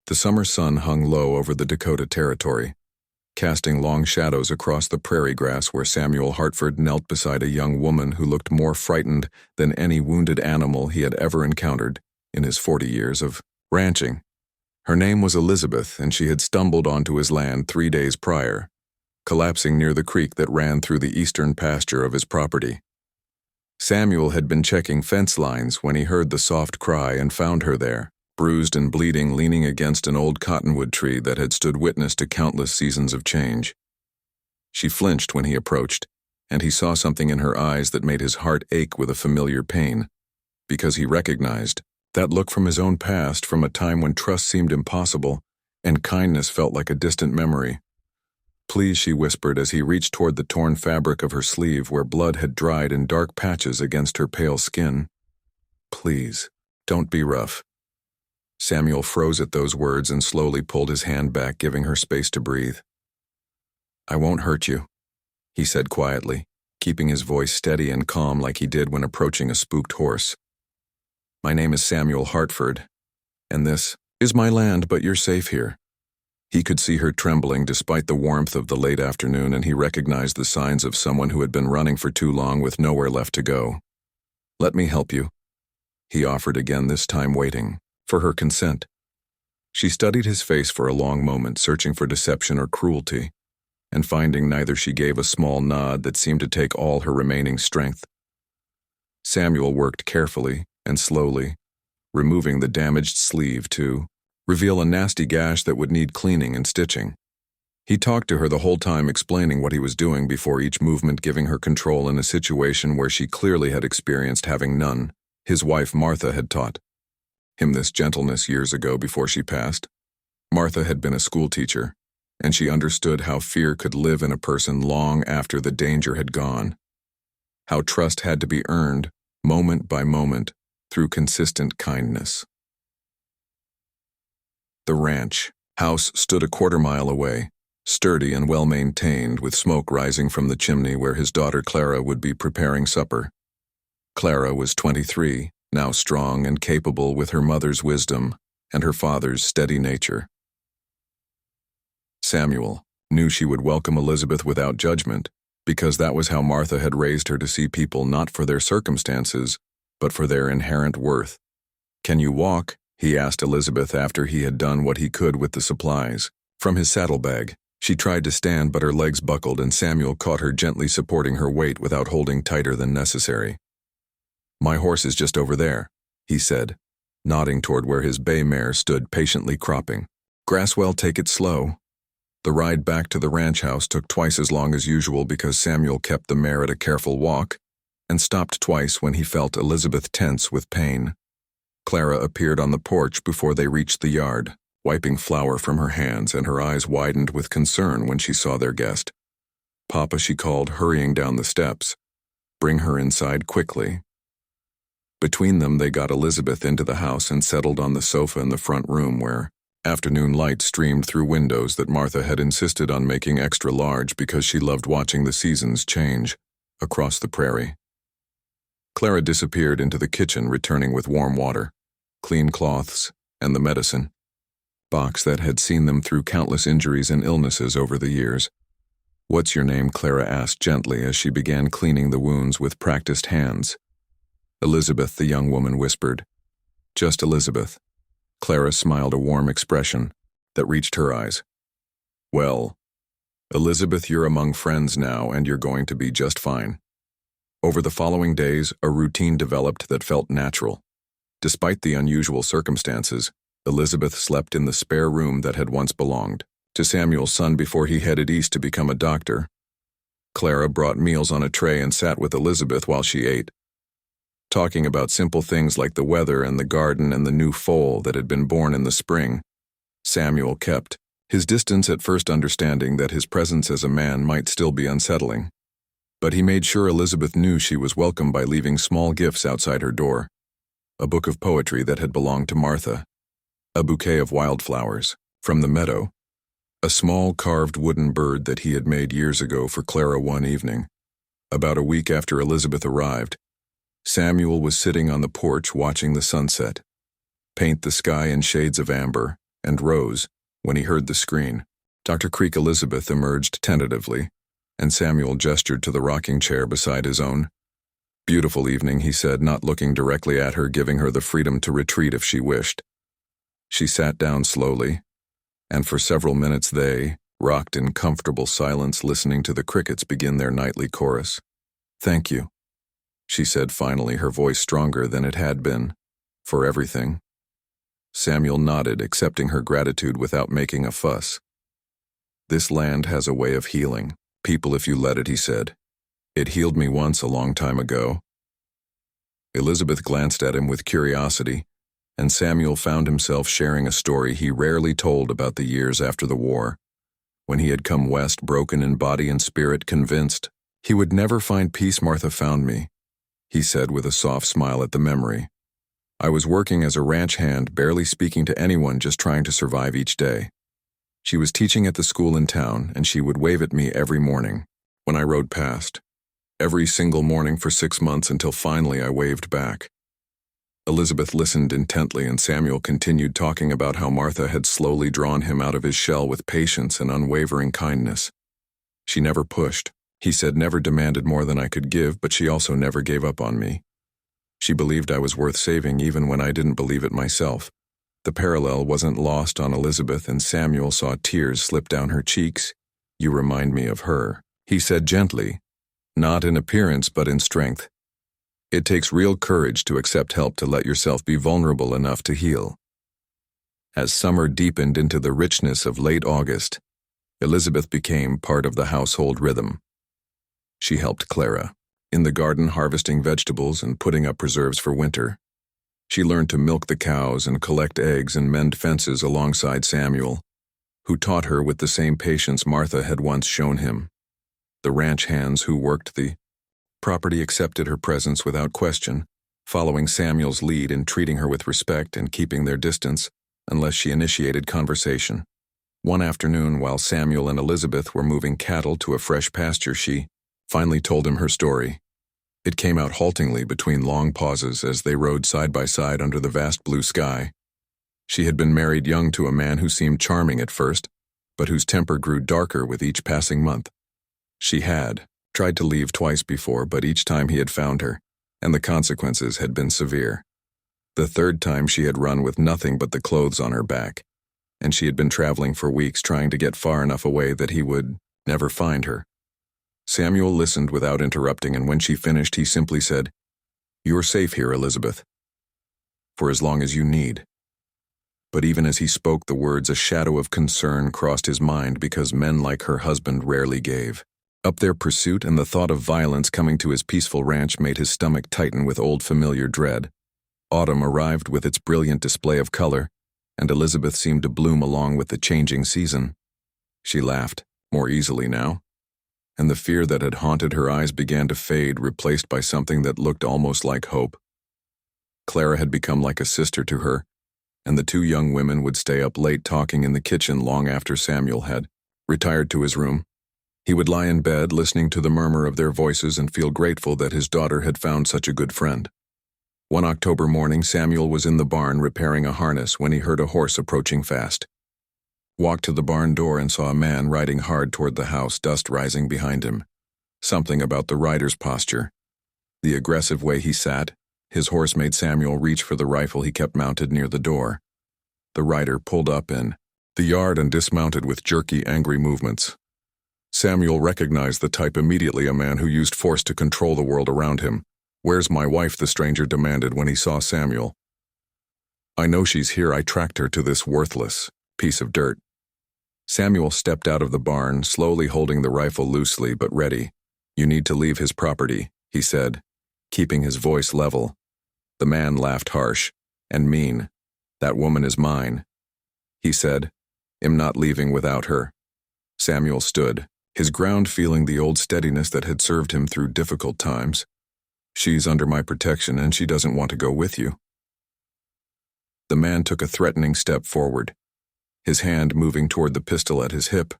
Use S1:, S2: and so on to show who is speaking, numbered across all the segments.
S1: The summer sun hung low over the Dakota Territory, casting long shadows across the prairie grass where Samuel Hartford knelt beside a young woman who looked more frightened than any wounded animal he had ever encountered in his 40 years of ranching. Her name was Elizabeth, and she had stumbled onto his land 3 days prior, collapsing near the creek that ran through the eastern pasture of his property. Samuel had been checking fence lines when he heard the soft cry and found her there, bruised and bleeding, leaning against an old cottonwood tree that had stood witness to countless seasons of change. She flinched when he approached, and he saw something in her eyes that made his heart ache with a familiar pain, because he recognized that look from his own past, from a time when trust seemed impossible and kindness felt like a distant memory. "Please," she whispered as he reached toward the torn fabric of her sleeve where blood had dried in dark patches against her pale skin. "Please, don't be rough." Samuel froze at those words and slowly pulled his hand back, giving her space to breathe. "I won't hurt you," he said quietly, keeping his voice steady and calm like he did when approaching a spooked horse. "My name is Samuel Hartford, and this is my land, but you're safe here." He could see her trembling despite the warmth of the late afternoon, and he recognized the signs of someone who had been running for too long with nowhere left to go. "Let me help you," he offered again, this time waiting for her consent. She studied his face for a long moment, searching for deception or cruelty, and finding neither, she gave a small nod that seemed to take all her remaining strength. Samuel worked carefully and slowly, removing the damaged sleeve to reveal a nasty gash that would need cleaning and stitching. He talked to her the whole time, explaining what he was doing before each movement, giving her control in a situation where she clearly had experienced having none. His wife Martha had taught him this gentleness years ago before she passed. Martha had been a schoolteacher, and she understood how fear could live in a person long after the danger had gone. How trust had to be earned, moment by moment, through consistent kindness. The ranch house stood a quarter-mile away, sturdy and well-maintained, with smoke rising from the chimney where his daughter Clara would be preparing supper. Clara was 23, now strong and capable with her mother's wisdom and her father's steady nature. Samuel knew she would welcome Elizabeth without judgment, because that was how Martha had raised her to see people not for their circumstances, but for their inherent worth. "Can you walk?" he asked Elizabeth after he had done what he could with the supplies. From his saddlebag, she tried to stand, but her legs buckled, and Samuel caught her gently, supporting her weight without holding tighter than necessary. "My horse is just over there," he said, nodding toward where his bay mare stood patiently cropping. "Grasswell, take it slow." The ride back to the ranch house took twice as long as usual because Samuel kept the mare at a careful walk and stopped twice when he felt Elizabeth tense with pain. Clara appeared on the porch before they reached the yard, wiping flour from her hands, and her eyes widened with concern when she saw their guest. "Papa," she called, hurrying down the steps. "Bring her inside quickly." Between them, they got Elizabeth into the house and settled on the sofa in the front room where afternoon light streamed through windows that Martha had insisted on making extra large because she loved watching the seasons change across the prairie. Clara disappeared into the kitchen, returning with warm water, clean cloths, and the medicine box that had seen them through countless injuries and illnesses over the years. "What's your name?" Clara asked gently as she began cleaning the wounds with practiced hands. "Elizabeth," the young woman whispered. "Just Elizabeth." Clara smiled, a warm expression that reached her eyes. "Well, Elizabeth, you're among friends now, and you're going to be just fine." Over the following days, a routine developed that felt natural. Despite the unusual circumstances, Elizabeth slept in the spare room that had once belonged to Samuel's son before he headed east to become a doctor. Clara brought meals on a tray and sat with Elizabeth while she ate, talking about simple things like the weather and the garden and the new foal that had been born in the spring. Samuel kept his distance, at first understanding that his presence as a man might still be unsettling. But he made sure Elizabeth knew she was welcome by leaving small gifts outside her door. A book of poetry that had belonged to Martha, a bouquet of wildflowers from the meadow, a small carved wooden bird that he had made years ago for Clara one evening. About a week after Elizabeth arrived, Samuel was sitting on the porch watching the sunset paint the sky in shades of amber and rose when he heard the screen. Dr. Creek Elizabeth emerged tentatively, and Samuel gestured to the rocking chair beside his own. "Beautiful evening," he said, not looking directly at her, giving her the freedom to retreat if she wished. She sat down slowly, and for several minutes they rocked in comfortable silence, listening to the crickets begin their nightly chorus. "Thank you," she said finally, her voice stronger than it had been, "for everything." Samuel nodded, accepting her gratitude without making a fuss. "This land has a way of healing people if you let it," he said. "It healed me once a long time ago." Elizabeth glanced at him with curiosity, and Samuel found himself sharing a story he rarely told about the years after the war, when he had come west broken in body and spirit, convinced he would never find peace. "Martha found me," he said with a soft smile at the memory. "I was working as a ranch hand, barely speaking to anyone, just trying to survive each day. She was teaching at the school in town, and she would wave at me every morning when I rode past. Every single morning for 6 months, until finally I waved back." Elizabeth listened intently, and Samuel continued talking about how Martha had slowly drawn him out of his shell with patience and unwavering kindness. "She never pushed," he said, "never demanded more than I could give, but she also never gave up on me. She believed I was worth saving even when I didn't believe it myself." The parallel wasn't lost on Elizabeth, and Samuel saw tears slip down her cheeks. "You remind me of her," he said gently, "not in appearance but in strength. It takes real courage to accept help, to let yourself be vulnerable enough to heal." As summer deepened into the richness of late August, Elizabeth became part of the household rhythm. She helped Clara in the garden, harvesting vegetables and putting up preserves for winter. She learned to milk the cows and collect eggs and mend fences alongside Samuel, who taught her with the same patience Martha had once shown him. The ranch hands who worked the property accepted her presence without question, following Samuel's lead in treating her with respect and keeping their distance unless she initiated conversation. One afternoon, while Samuel and Elizabeth were moving cattle to a fresh pasture, she finally told him her story. It came out haltingly between long pauses as they rode side by side under the vast blue sky. She had been married young to a man who seemed charming at first, but whose temper grew darker with each passing month. She had tried to leave twice before, but each time he had found her, and the consequences had been severe. The third time she had run with nothing but the clothes on her back, and she had been traveling for weeks trying to get far enough away that he would never find her. Samuel listened without interrupting, and when she finished, he simply said, "You're safe here, Elizabeth, for as long as you need." But even as he spoke the words, a shadow of concern crossed his mind, because men like her husband rarely gave up their pursuit, and the thought of violence coming to his peaceful ranch made his stomach tighten with old familiar dread. Autumn arrived with its brilliant display of color, and Elizabeth seemed to bloom along with the changing season. She laughed, more easily now, and the fear that had haunted her eyes began to fade, replaced by something that looked almost like hope. Clara had become like a sister to her, and the two young women would stay up late talking in the kitchen long after Samuel had retired to his room. He would lie in bed listening to the murmur of their voices and feel grateful that his daughter had found such a good friend. One October morning, Samuel was in the barn repairing a harness when he heard a horse approaching fast. Walked to the barn door and saw a man riding hard toward the house, dust rising behind him. Something about the rider's posture, the aggressive way he sat, his horse, made Samuel reach for the rifle he kept mounted near the door. The rider pulled up in the yard and dismounted with jerky, angry movements. Samuel recognized the type immediately, a man who used force to control the world around him. "Where's my wife?" the stranger demanded when he saw Samuel. "I know she's here. I tracked her to this worthless piece of dirt." Samuel stepped out of the barn, slowly holding the rifle loosely but ready. "You need to leave his property," he said, keeping his voice level. The man laughed harsh and mean. "That woman is mine," he said. "I'm not leaving without her." Samuel stood, his ground feeling the old steadiness that had served him through difficult times. "She's under my protection, and she doesn't want to go with you." The man took a threatening step forward, his hand moving toward the pistol at his hip.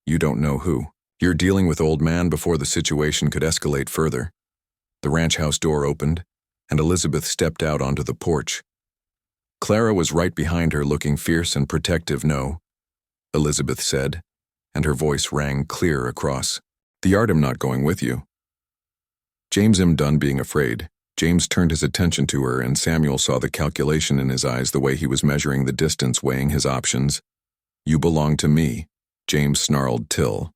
S1: "You don't know who you're dealing with, old man," before the situation could escalate further. The ranch house door opened, and Elizabeth stepped out onto the porch. Clara was right behind her, looking fierce and protective. "No," Elizabeth said, and her voice rang clear across. "The art am not going with you." James am done being afraid. James turned his attention to her, and Samuel saw the calculation in his eyes, the way he was measuring the distance, weighing his options. "You belong to me," James snarled till